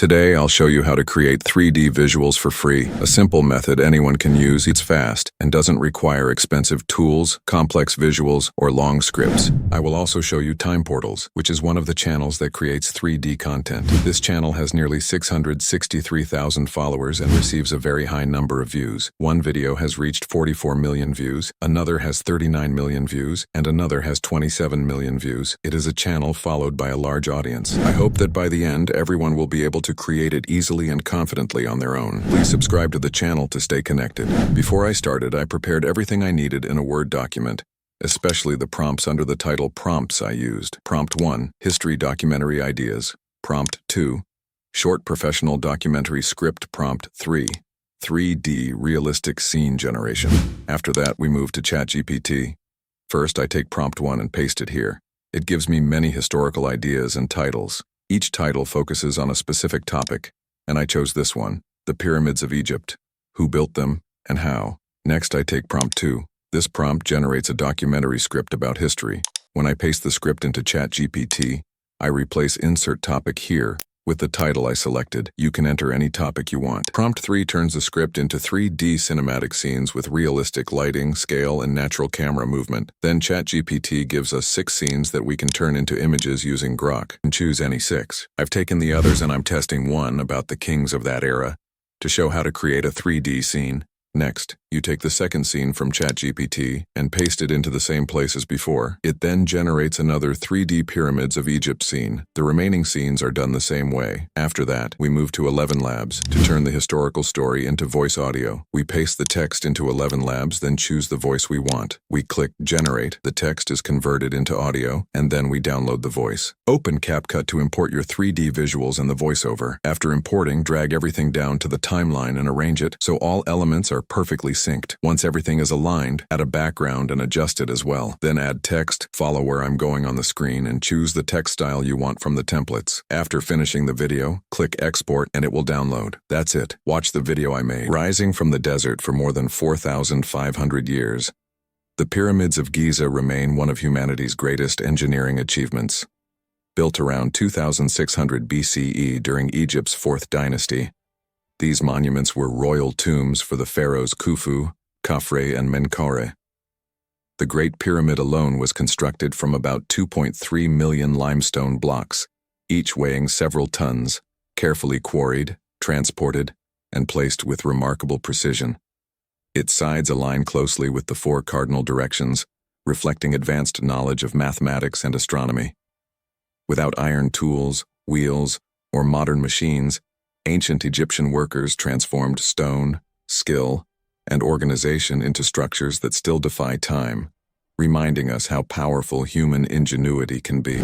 Today, I'll show you how to create 3D visuals for free. A simple method anyone can use. It's fast and doesn't require expensive tools, complex visuals, or long scripts. I will also show you Time Portals, which is one of the channels that creates 3D content. This channel has nearly 663,000 followers and receives a very high number of views. One video has reached 44 million views, another has 39 million views, and another has 27 million views. It is a channel followed by a large audience. I hope that by the end, everyone will be able to create it easily and confidently on their own. Please subscribe to the channel to stay connected. Before I started, I prepared everything I needed in a Word document, especially the prompts under the title prompts I used. Prompt 1, History Documentary Ideas. Prompt 2, Short Professional Documentary Script. Prompt 3, 3D Realistic Scene Generation. After that, we move to ChatGPT. First, I take prompt 1 and paste it here. It gives me many historical ideas and titles. Each title focuses on a specific topic, and I chose this one, The Pyramids of Egypt. Who built them, and how? Next, I take prompt 2. This prompt generates a documentary script about history. When I paste the script into ChatGPT, I replace Insert Topic here with the title I selected. You can enter any topic you want. Prompt 3 turns the script into 3D cinematic scenes with realistic lighting, scale, and natural camera movement. Then ChatGPT gives us 6 scenes that we can turn into images using Grok and choose any 6. I've taken the others and I'm testing one about the kings of that era to show how to create a 3D scene. Next, you take the second scene from ChatGPT and paste it into the same place as before. It then generates another 3D Pyramids of Egypt scene. The remaining scenes are done the same way. After that, we move to 11 Labs to turn the historical story into voice audio. We paste the text into 11 Labs, then choose the voice we want. We click Generate, the text is converted into audio, and then we download the voice. Open CapCut to import your 3D visuals and the voiceover. After importing, drag everything down to the timeline and arrange it so all elements are perfectly synced. Once everything is aligned, add a background and adjust it as well. Then add text, follow where I'm going on the screen, and choose the text style you want from the templates. After finishing the video, click Export and it will download. That's it. Watch the video I made. Rising from the desert for more than 4,500 years, the pyramids of Giza remain one of humanity's greatest engineering achievements. Built around 2600 BCE during Egypt's 4th dynasty, these monuments were royal tombs for the pharaohs Khufu, Khafre, and Menkaure. The Great Pyramid alone was constructed from about 2.3 million limestone blocks, each weighing several tons, carefully quarried, transported, and placed with remarkable precision. Its sides align closely with the 4 cardinal directions, reflecting advanced knowledge of mathematics and astronomy. Without iron tools, wheels, or modern machines, ancient Egyptian workers transformed stone, skill, and organization into structures that still defy time, reminding us how powerful human ingenuity can be.